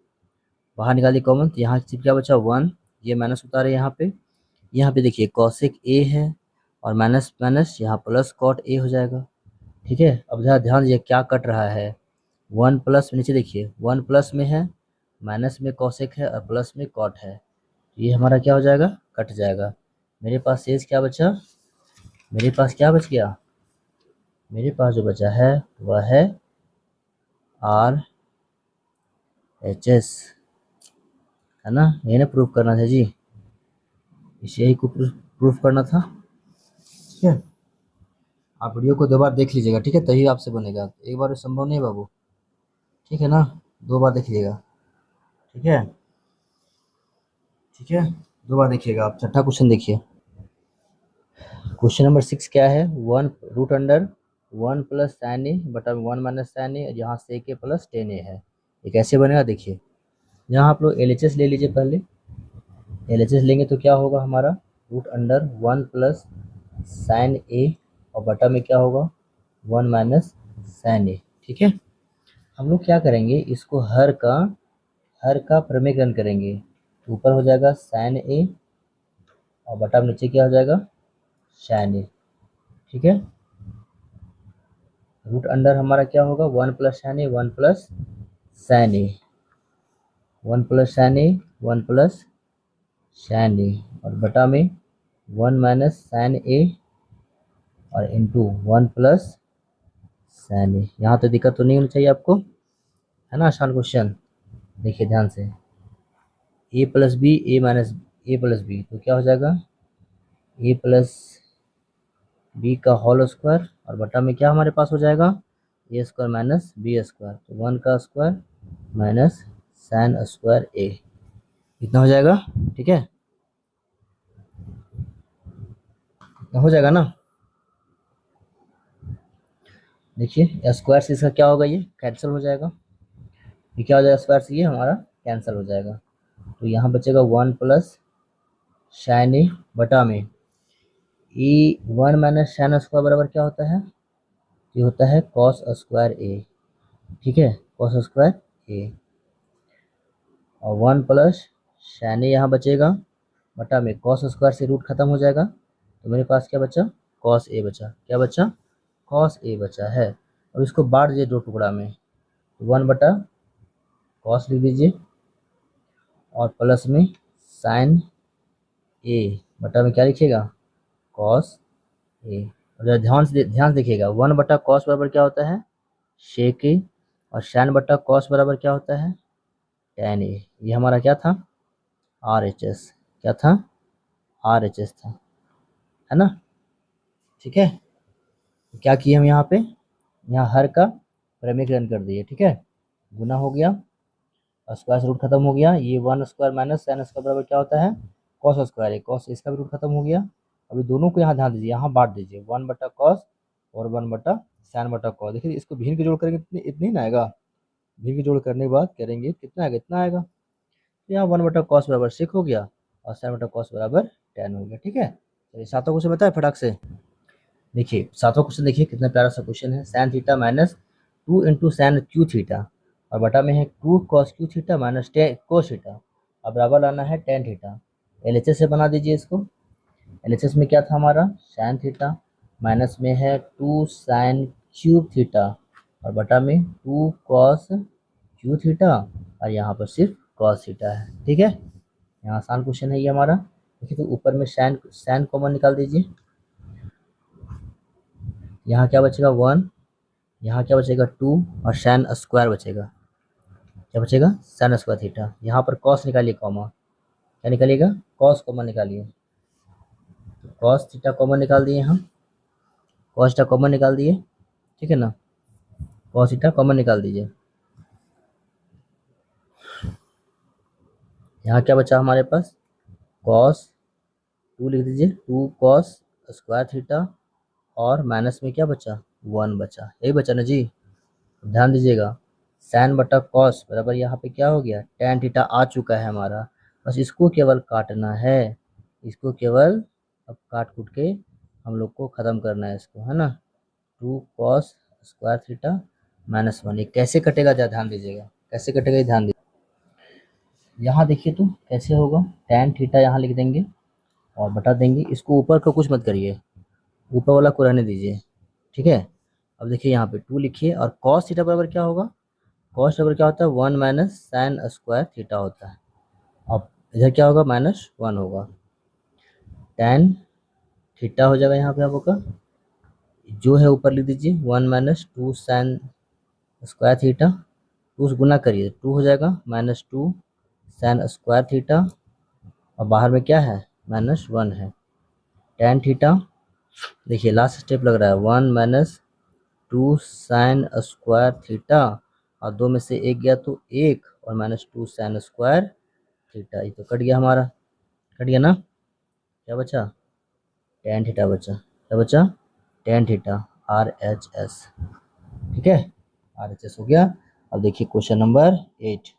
बाहर निकालिए कॉमन, तो यहाँ सिर्फ क्या बचा 1, ये माइनस उतारे यहाँ पे देखिए कॉसेक ए है, और माइनस माइनस यहाँ प्लस कॉट ए हो जाएगा। ठीक है, अब ज़रा ध्यान दीजिए क्या कट रहा है, 1 प्लस में नीचे देखिए 1 प्लस में है, माइनस में कॉसेक है और प्लस में कॉट है, ये हमारा क्या हो जाएगा, कट जाएगा। मेरे पास शेष क्या बचा, मेरे पास क्या बच गया, मेरे पास जो बचा है वह है आर एच एस, है ना, ये ना प्रूफ करना था जी, इसे ही को प्रूफ करना था। ठीक है, आप वीडियो को 2 बार देख लीजिएगा, ठीक है, तभी आपसे बनेगा, एक बार संभव नहीं बाबू, ठीक है ना, 2 बार देखिएगा, ठीक है, ठीक है, 2 बार देखिएगा। आप छठा क्वेश्चन देखिए, क्वेश्चन नंबर 6 क्या है, 1 रूट अंडर 1 प्लस साइन ए बटा 1 माइनस साइन ए, यहाँ सेक ए प्लस टेन ए है, ये कैसे बनेगा देखिए। यहाँ आप लोग LHS ले लीजिए, पहले LHS लेंगे तो क्या होगा हमारा, रूट अंडर 1 प्लस साइन ए और बटा में क्या होगा 1 माइनस साइन ए। ठीक है, हम लोग क्या करेंगे, इसको हर का प्रमेयकरण करेंगे, ऊपर हो जाएगा साइन ए और बटा में नीचे क्या हो जाएगा साइन ए। ठीक है, रूट अंडर हमारा क्या होगा 1 प्लस साइन ए, 1 प्लस साइन ए, 1 प्लस साइन ए, 1 प्लस साइन ए, और बटा में 1 माइनस साइन ए और इंटू 1 प्लस साइन ए। यहाँ तो दिक्कत तो नहीं होनी चाहिए आपको, है ना, आसान क्वेश्चन। देखिए ध्यान से, ए प्लस बी, ए माइनस ए प्लस बी, तो क्या हो जाएगा ए प्लस बी का होल स्क्वायर, और बटा में क्या हमारे पास हो जाएगा ए स्क्वायर माइनस बी स्क्वायर, तो 1 का स्क्वायर माइनस साइन स्क्वायर ए, इतना हो जाएगा। ठीक है, इतना हो जाएगा ना। देखिए स्क्वायर से इसका क्या होगा, ये कैंसिल हो जाएगा, ये क्या हो जाएगा, स्क्वायर से ये हमारा कैंसिल हो जाएगा, तो यहाँ बचेगा 1 प्लस साइन ए बटा में ए 1 माइनस साइन स्क्वायर बराबर क्या होता है, ये होता है कॉस स्क्वायर ए। ठीक है, कॉस स्क्वायर ए, और 1 प्लस साइन ए यहाँ बचेगा, बटा में कॉस स्क्वायर से रूट खत्म हो जाएगा, तो मेरे पास क्या बचा, कॉस ए बचा, क्या बचा, कॉस ए बचा है। अब इसको बांट दीजिए 2 टुकड़ा में, 1 बटा कॉस लिख दीजिए, और प्लस में साइन ए बटा में क्या लिखिएगा, कॉस ए। और ध्यान से देखिएगा, 1 बटा कॉस बराबर क्या होता है शेक ए, और साइन बटा कॉस बराबर क्या होता है टैन ए। ये हमारा क्या था RHS, क्या था RHS था, है ना। ठीक है, क्या किए हम यहाँ पे, यहाँ हर का प्रमेयकरण कर दिए। ठीक है, गुना हो गया, स्क्वायर से रूट खत्म हो गया, ये 1 स्क्वायर माइनस साइन स्क्वायर बराबर क्या होता है कॉस स्क्वायर है, कॉस इसका भी रूट खत्म हो गया। अभी दोनों को यहाँ ध्यान दीजिए, यहाँ बांट दीजिए 1/cos और 1/sin/cos। देखिए इसको भिन्न के जोड़ करेंगे इतनी इतनी ना आएगा, भिन्न के जोड़ करने के बाद करेंगे कितना आएगा, इतना आएगा। तो यहाँ 1/cos बराबर 6 हो गया और sin/cos बराबर 10 हो गया। ठीक है, चलिए सातों क्वेश्चन बताए फटाक से। देखिए सातों क्वेश्चन देखिए कितना प्यारा सा क्वेश्चन है। sin theta minus 2 into sine cube theta और बटा में है 2 cos cube theta minus cos theta. अब बराबर लाना है tan थीटा। LHS से बना दीजिए इसको। LHS में क्या था हमारा, sin थीटा माइनस में है 2 sin क्यूब थीटा और बटा में 2 cos क्यू थीटा और यहाँ पर सिर्फ cos थीटा है। ठीक है, यहाँ आसान क्वेश्चन है ये हमारा। देखिए तो ऊपर में sin कॉमन निकाल दीजिए, यहाँ क्या बचेगा 1, यहाँ क्या बचेगा 2 और sin स्क्वायर बचेगा। क्या बचेगा, sin स्क्वायर थीटा। यहाँ पर cos निकालिए कॉमा, क्या निकालिएगा, cos कॉमन निकालिए। cos थीटा कॉमन निकाल दिए हम, cos थीटा कॉमन निकाल दिए। ठीक है ना, cos थीटा कॉमन निकाल दीजिए। यहाँ क्या बचा हमारे पास, cos 2 लिख दीजिए, 2 cos स्क्वायर थीटा और माइनस में क्या बचा 1 बचा, यही बचा ना जी। ध्यान दीजिएगा sin/cos बराबर यहाँ पे क्या हो गया, tan थीटा आ चुका है हमारा। बस इसको केवल काटना है, इसको केवल अब काट कूट के हम लोग को ख़त्म करना है इसको, है ना। 2 cos स्क्वायर थीटा माइनस 1, ये कैसे कटेगा जरा ध्यान दीजिएगा, कैसे कटेगा ये ध्यान दीजिए। यहाँ देखिए तो कैसे होगा, tan थीटा यहाँ लिख देंगे और बटा देंगे, इसको ऊपर का कुछ मत करिए, ऊपर वाला को रहने दीजिए। ठीक है, अब देखिए यहाँ पे 2 लिखिए और cos थीटा बराबर क्या होगा, cos बराबर क्या होता है 1 माइनस साइन स्क्वायर थीटा होता है। अब इधर क्या होगा, -1 होगा, tan थीटा हो जाएगा यहाँ पे आपका, जो है ऊपर लिख दीजिए 1 माइनस 2 साइन स्क्वायर थीटा, 2 से गुना करिए 2 हो जाएगा -2 साइन स्क्वायर थीटा और बाहर में क्या है -1 है। tan थीटा देखिए लास्ट स्टेप लग रहा है 1 माइनस 2 साइन स्क्वायर थीटा और 2 में से 1 गया तो 1 और -2 साइन स्क्वायर थीटा, ये तो कट गया हमारा, कट गया ना। क्या बचा, tan थीटा बचा, क्या बचा, tan थीटा RHS। ठीक है, RHS हो गया। अब देखिए क्वेश्चन नंबर 8।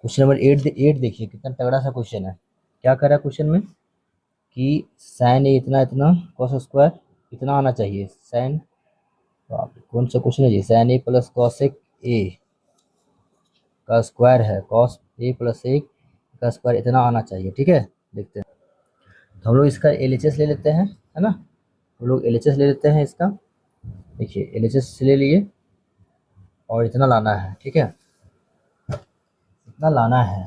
क्वेश्चन नंबर 8 देखिए कितना तगड़ा सा क्वेश्चन है। क्या कर रहा है क्वेश्चन में कि साइन ए इतना इतना कॉस स्क्वायर इतना आना चाहिए, साइन कौन सा क्वेश्चन है जी, sine A plus cosec A का स्क्वायर है, कॉस ए प्लस ए का स्क्वायर इतना आना चाहिए। ठीक है, देखते हैं। तो हम लोग इसका LHS ले लेते हैं, है ना, हम लोग LHS ले लेते हैं इसका। देखिए LHS ले लिए और इतना लाना है। ठीक है, इतना लाना है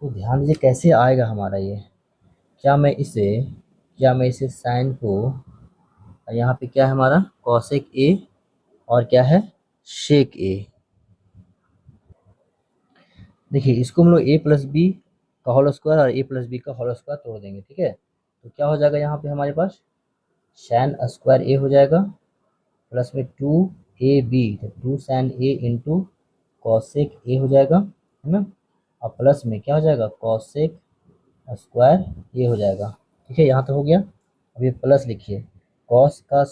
तो ध्यान दीजिए कैसे आएगा हमारा ये। क्या मैं इसे साइन को, यहाँ पे क्या है हमारा कॉसेक ए और क्या है शेक ए। देखिए इसको हम लोग a प्लस बी का होल स्क्वायर और a प्लस बी का होल स्क्वायर तोड़ देंगे। ठीक है, तो क्या हो जाएगा यहाँ पे हमारे पास साइन स्क्वायर ए हो जाएगा प्लस में 2ab, तो 2 sine A into cosec A हो जाएगा, है ना, और प्लस में क्या हो जाएगा कॉसेक स्क्वायर ए हो जाएगा। ठीक है, यहाँ तो हो गया। अब ये प्लस लिखिए, कॉस का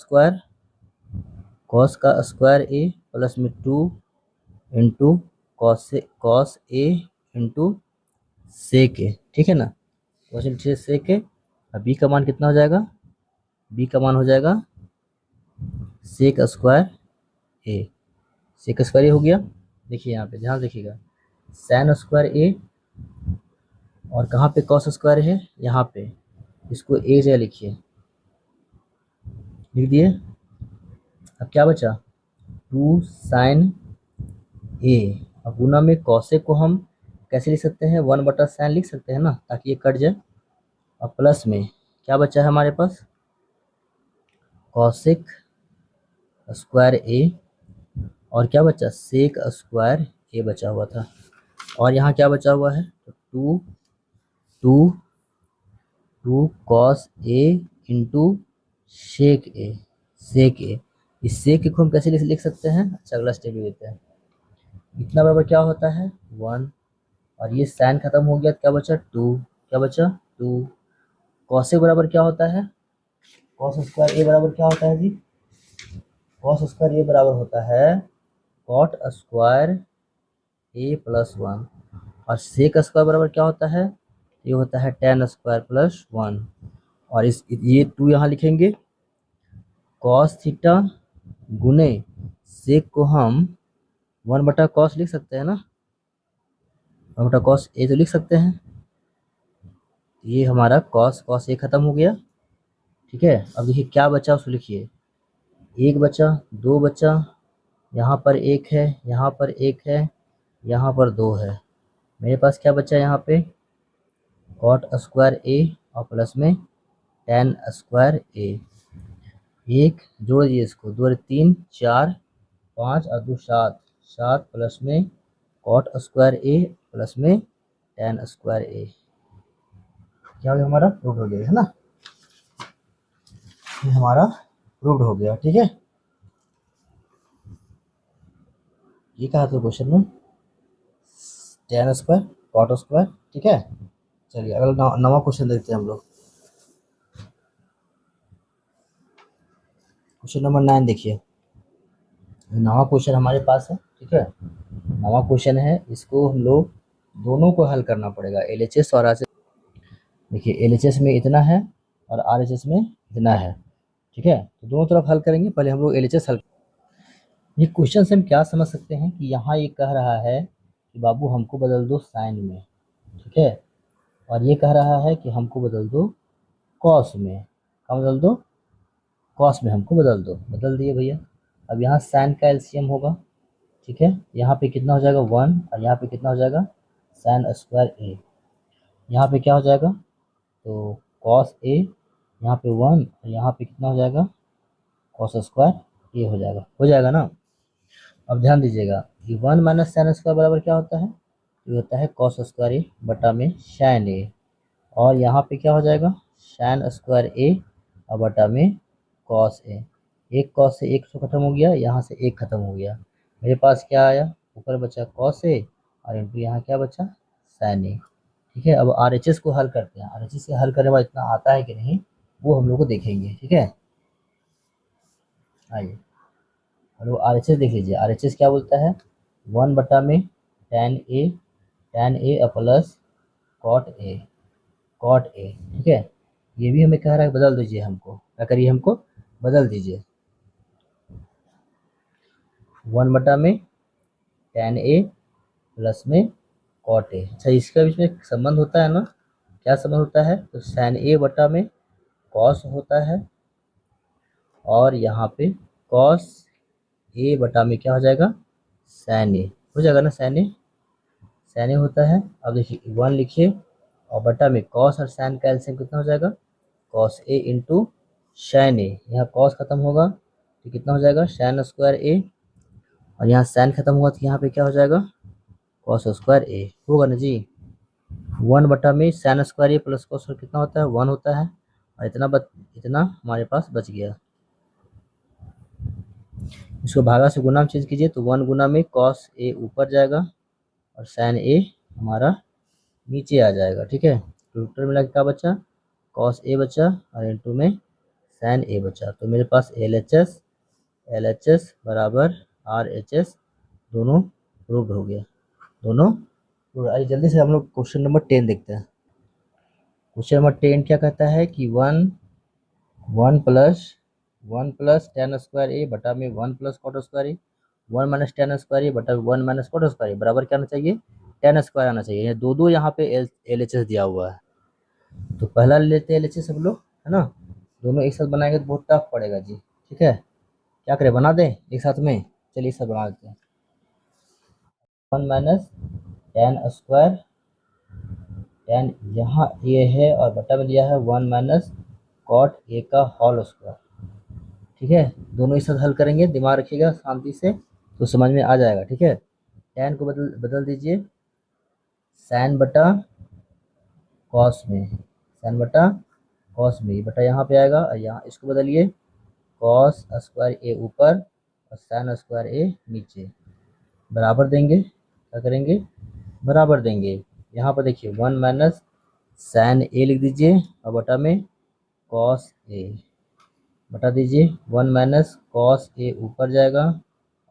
स्क्वायर ए प्लस में 2 into cos A into sec ए। ठीक है ना, क्वेश्चन लिखिए सेक ए। अब बी का मान कितना हो जाएगा, बी का मान हो जाएगा सेक स्क्वायर ए, सेक स्क्वायर ए हो गया। देखिए यहाँ पे ध्यान देखिएगा, साइन स्क्वायर ए और कहाँ पे कॉस स्क्वायर है, यहाँ पे, इसको ए जगह लिखिए, लिख दिए। अब क्या बचा 2 साइन ए, अब गुना में कॉसेक को हम कैसे लिख सकते हैं 1/sin लिख सकते हैं ना, ताकि ये कट जाए। और प्लस में क्या बचा है हमारे पास कॉसेक स्क्वायर ए और क्या बचा सेक स्क्वायर ए बचा हुआ था। और यहाँ क्या बचा हुआ है तो 2 two cos A into sec A इस सेक को हम कैसे लिख सकते हैं? अच्छा, अगला स्टेप भी देते हैं। इतना बराबर क्या होता है? 1, और ये साइन खत्म हो गया, क्या बचा? 2, क्या बचा? 2। कॉस ए बराबर क्या होता है? कॉस स्क्वायर ए बराबर क्या होता है जी? कॉस स्क्वायर ए बराबर होता है कॉट स्क्वायर ए प्लस 1, और सेक स्क्वायर बराबर क्या होता है? ये होता है टेन स्क्वायर प्लस 1, और ये 2 यहाँ लिखेंगे। कॉस थीटा गुने सेक को हम 1/cos लिख सकते हैं ना, 1/cos ए तो लिख सकते हैं। ये हमारा cos ए खत्म हो गया, ठीक है। अब देखिए क्या बचा, उसको लिखिए। 1 बचा, 2 बचा, यहाँ पर 1 है, यहाँ पर 1 है, यहाँ पर 2 है। मेरे पास क्या बचा यहाँ पे? कॉट स्क्वायर ए और प्लस में टेन स्क्वायर ए। 1 जोड़ दिए इसको, 2 3 4 5 और 2 7, 7 प्लस में कॉट स्क्वायर ए प्लस में टेन स्क्वायर ए। क्या हो गया? हमारा प्रूव्ड हो गया, है ना। ये हमारा प्रूव्ड हो गया, ठीक है। ये कहा था क्वेश्चन में टेन स्क्वायर कॉट स्क्वायर, ठीक है। चलिए अगला नवा क्वेश्चन देखते हैं हम लोग। क्वेश्चन नंबर 9 देखिए, नवा क्वेश्चन हमारे पास है, ठीक है। नवा क्वेश्चन है, इसको हम लोग दोनों को हल करना पड़ेगा, एलएचएस और आरएचएस। देखिए एलएचएस में इतना है और आरएचएस में इतना है, ठीक है। तो दोनों तरफ हल करेंगे, पहले हम लोग एलएचएस हल। ये क्वेश्चन से हम क्या समझ सकते हैं कि यहाँ ये कह रहा है कि बाबू हमको बदल दो साइन में, ठीक है, और ये कह रहा है कि हमको बदल दो कॉस में। क्या बदल दो? कॉस में हमको बदल दो। बदल दिए भैया। अब यहाँ साइन का एलसीएम होगा, ठीक है। यहाँ पे कितना हो जाएगा? 1, और यहाँ पे कितना हो जाएगा? साइन स्क्वायर ए। यहाँ पे क्या हो जाएगा? तो कॉस ए, यहाँ पे 1 और यहाँ पे कितना हो जाएगा? कॉस स्क्वायर ए हो जाएगा ना। अब ध्यान दीजिएगा, ये 1 माइनस साइन स्क्वायर बराबर क्या होता है? ये होता है कॉस स्क्वायर ए बटा में साइन ए, और यहाँ पे क्या हो जाएगा? साइन स्क्वायर ए और बटा में कॉस ए। एक कॉस से एक तो खत्म हो गया, यहाँ से एक खत्म हो गया। मेरे पास क्या आया? ऊपर बचा कॉस ए और इंटू यहाँ क्या बचा? साइन ए, ठीक है। अब आरएचएस को हल करते हैं। आरएचएस से हल करने के बाद इतना आता है कि नहीं वो हम लोग को देखेंगे, ठीक है। आइए हेलो, आरएचएस देख लीजिए। आरएचएस क्या बोलता है? 1 बटा में tan A plus cot A, ठीक है। ये भी हमें कह रहा है बदल दीजिए हमको। क्या करिए? हमको बदल दीजिए। 1 बटा में टेन ए प्लस में कॉट ए। अच्छा, इसका बीच में संबंध होता है ना? क्या संबंध होता है? तो साइन ए बटा में कॉस होता है, और यहाँ पे कॉस ए बटा में क्या हो जाएगा? साइन ए हो जाएगा ना। साइन ए होता है। अब देखिए 1 लिखिए, और बटा में कॉस और साइन का एलसीएम कितना हो जाएगा? कॉस ए इंटू साइन ए। यहाँ कॉस खत्म होगा तो कितना हो जाएगा? साइन स्क्वायर ए, और यहाँ साइन खत्म होगा तो यहाँ पे क्या हो जाएगा? कॉस स्क्वायर ए होगा ना जी। 1 बटा में sine square A plus cos कितना होता है? 1 होता है, और इतना हमारे पास बच गया। इसको भागा से गुना में चेंज कीजिए तो 1 गुना में कॉस ए ऊपर जाएगा और साइन ए हमारा नीचे आ जाएगा, ठीक है। टोटल मिला के क्या बचा? कॉस ए बचा और इंटू में साइन ए बचा। तो मेरे पास एलएचएस बराबर आरएचएस दोनों प्रूव्ड हो गया, दोनों। आइए जल्दी से हम लोग क्वेश्चन नंबर 10 देखते हैं। क्वेश्चन नंबर 10 क्या कहता है कि 1 प्लस टेन स्क्वायर ए बटा में 1 प्लस कॉट स्क्वायर ए, 1 माइनस टेन स्क्वायर ए बटा 1 माइनस कॉट स्क्वायर ए बराबर क्या आना चाहिए? टेन स्क्वायर आना चाहिए। दो यहाँ पे एलएचएस दिया हुआ है, तो पहला ले लेते हैं एलएचएस सब लोग, है ना। दोनों एक साथ बनाएंगे तो बहुत टफ पड़ेगा जी, ठीक है। क्या करें, बना दें एक साथ में? चलिए एक साथ बना देते हैं। 1 माइनस टेन स्क्वायर, टेन यहाँ ए है और बटा में दिया है 1 माइनस कॉट ए का होल स्क्वायर, ठीक है। दोनों एक साथ हल करेंगे, दिमाग रखिएगा शांति से तो समझ में आ जाएगा, ठीक है। टेन को बदल दीजिए साइन बटा कॉस में, साइन बटा कॉस में, ये बटा यहाँ पे आएगा और यहाँ इसको बदलिए, कॉस स्क्वायर ए ऊपर और साइन स्क्वायर ए नीचे, बराबर देंगे, क्या करेंगे, बराबर देंगे। यहाँ पर देखिए 1 माइनस साइन ए लिख दीजिए और बटा में कॉस ए, बटा दीजिए 1 माइनस कॉस ए ऊपर जाएगा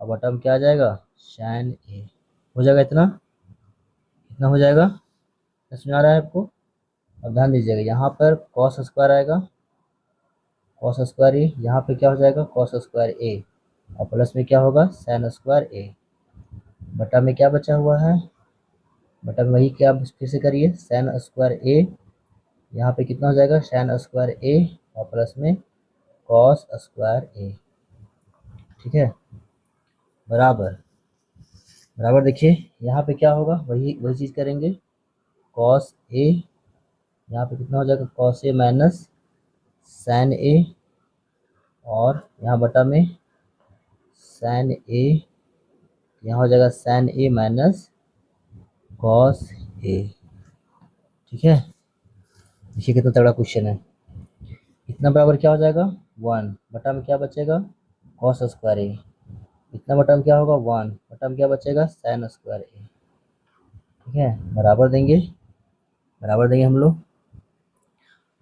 और बटा में क्या आ जाएगा, साइन ए, हो जाएगा इतना, इतना हो जाएगा, समझ आ रहा है आपको। अब ध्यान दीजिएगा यहाँ पर कॉस स्क्वायर आएगा, कॉस स्क्वायर ए, यहाँ पे क्या हो जाएगा, कॉस स्क्वायर ए और प्लस में क्या होगा, साइन स्क्वायर ए, बटा में क्या बचा हुआ है, बटा में वही क्या फिर से करिए, साइन स्क्वायर ए, यहाँ पे कितना हो जाएगा, साइन स्क्वायर ए और प्लस में कॉस स्क्वायर ए, ठीक है, बराबर, बराबर देखिए यहाँ पे क्या होगा, वही वही चीज़ करेंगे, कॉस ए, यहाँ पे कितना हो जाएगा, कॉस ए माइनस साइन ए और यहाँ बटा में साइन ए, यहाँ हो जाएगा sign A minus cos A, ठीक है। देखिए कितना तगड़ा क्वेश्चन है। इतना बराबर क्या हो जाएगा, 1 बटा में क्या बचेगा, कॉस स्क्वायर ए, इतना बटा में क्या होगा, 1 बटा में क्या बचेगा, साइन स्क्वायर ए, ठीक है, बराबर देंगे, बराबर देंगे हम लोग।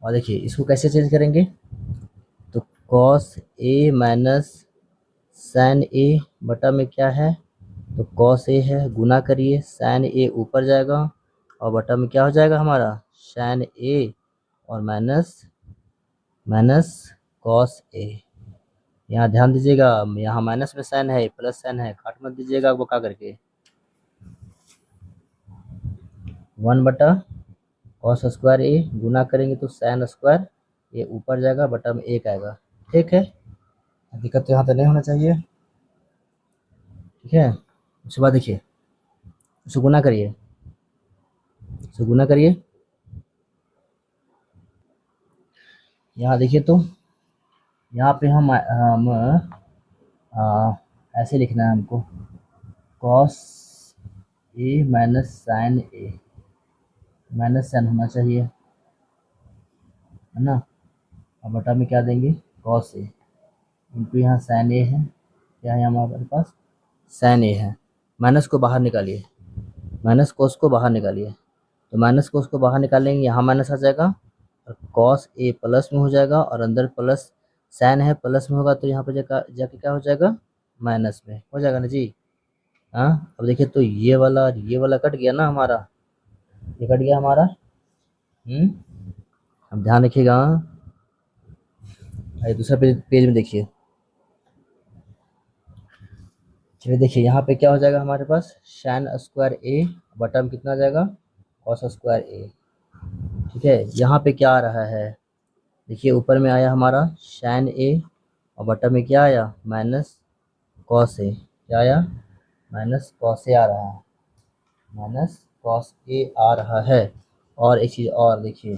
और देखिए इसको कैसे चेंज करेंगे, तो कॉस ए माइनस साइन ए बटा में क्या है, तो कॉस ए है, गुना करिए, साइन ए ऊपर जाएगा और बटा में क्या हो जाएगा हमारा, साइन ए और माइनस माइनस कॉस ए, यहाँ ध्यान दीजिएगा यहाँ माइनस में साइन है, प्लस साइन है, काट मत दीजिएगा बका करके, 1 बटा कॉस स्क्वायर ए, गुना करेंगे तो साइन स्क्वायर ए ऊपर जाएगा, बटा में 1 आएगा, ठीक है, दिक्कत तो यहाँ तो नहीं होना चाहिए, ठीक है। उसके बाद देखिए उसको गुना करिए, उसको गुना करिए, यहाँ देखिए तो यहाँ पे हम ऐसे लिखना है हमको, cos A minus sign A, minus sign होना चाहिए, है ना, और बटा में क्या देंगे, कॉस ए इंटू यहाँ साइन ए है, क्या है हमारे पास, साइन ए है, माइनस को बाहर निकालिए, माइनस कोस को बाहर निकालिए, तो माइनस कोस को बाहर निकालेंगे, यहाँ माइनस आ जाएगा और कॉस ए प्लस में हो जाएगा और अंदर प्लस साइन है, प्लस में होगा तो यहाँ पर जाके क्या हो जाएगा, माइनस में हो जाएगा ना जी। हाँ अब देखिए तो ये वाला और ये वाला कट गया ना हमारा, ये कट गया हमारा, अब ध्यान रखिएगा। आइए दूसरा पेज में देखिए, चलिए देखिए यहाँ पे क्या हो जाएगा हमारे पास, साइन स्क्वायर ए बटा में कितना आ जाएगा, कॉस स्क्वायर ए, ठीक है। यहाँ पे क्या आ रहा है, देखिए ऊपर में आया हमारा साइन ए और बटा में क्या आया, माइनस कॉस ए, क्या आया, माइनस कॉस ए आ रहा है, माइनस कॉस ए आ रहा है। और एक चीज़ और देखिए,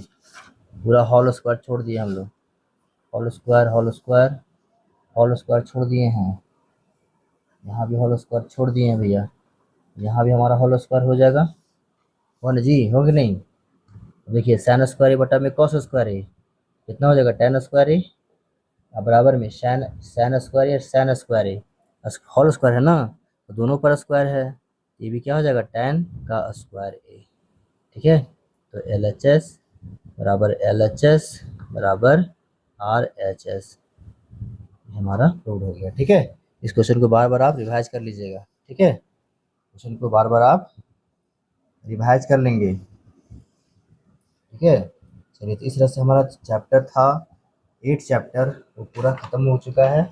पूरा होल स्क्वायर छोड़ दिए हम लोग, whole square whole square whole square छोड़ दिए हैं, यहाँ भी होल स्क्वायर छोड़ दिए हैं भैया, यहाँ भी हमारा होल स्क्वायर हो जाएगा, हो ना जी, हो कि नहीं। देखिए साइन स्क्वायर ए बटा में कॉस स्क्वायर ए कितना हो जाएगा, टेन स्क्वायर ए, अब बराबर में साइन साइन स्क्वायर ए साइन स्क्वायर ए, होल स्क्वायर है ना, तो दोनों पर स्क्वायर है, ये भी क्या हो जाएगा, टेन का स्क्वायर ए, ठीक है। तो एल एच एस बराबर एल एच एस बराबर आर एच एस, हमारा प्रूव हो गया, ठीक है। इस क्वेश्चन को बार बार आप रिवाइज कर लीजिएगा, ठीक है, क्वेश्चन को बार बार आप रिवाइज कर लेंगे, ठीक है। चलिए तो इस तरह से हमारा चैप्टर था 8 चैप्टर वो पूरा ख़त्म हो चुका है,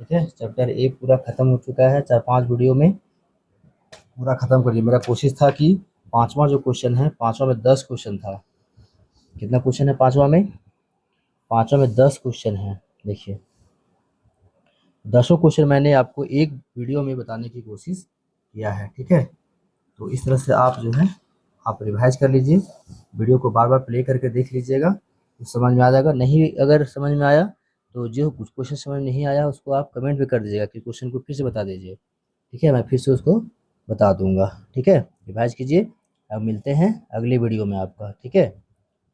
ठीक है, चैप्टर 1 पूरा ख़त्म हो चुका है, 4-5 वीडियो में पूरा ख़त्म कर दिया। मेरा कोशिश था कि पाँचवा जो क्वेश्चन है, पाँचवा में 10 क्वेश्चन था, कितना क्वेश्चन है पाँचवा में, पाँचवा में 10 क्वेश्चन है, देखिए 10 क्वेश्चन मैंने आपको एक वीडियो में बताने की कोशिश किया है, ठीक है। तो इस तरह से आप जो है आप रिवाइज कर लीजिए, वीडियो को बार बार प्ले करके देख लीजिएगा तो समझ में आ जाएगा। नहीं अगर समझ में आया तो जो कुछ क्वेश्चन समझ में नहीं आया उसको आप कमेंट भी कर दीजिएगा कि क्वेश्चन को फिर से बता दीजिए, ठीक है, मैं फिर से उसको बता दूंगा, ठीक है। रिवाइज कीजिए, अब मिलते हैं अगली वीडियो में आपका, ठीक है।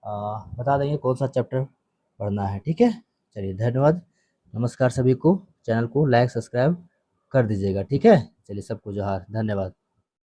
बता देंगे कौन सा चैप्टर पढ़ना है। ठीक है, चलिए धन्यवाद, नमस्कार सभी को। चैनल को लाइक सब्सक्राइब कर दीजिएगा। ठीक है, चलिए सबको जोहार, धन्यवाद।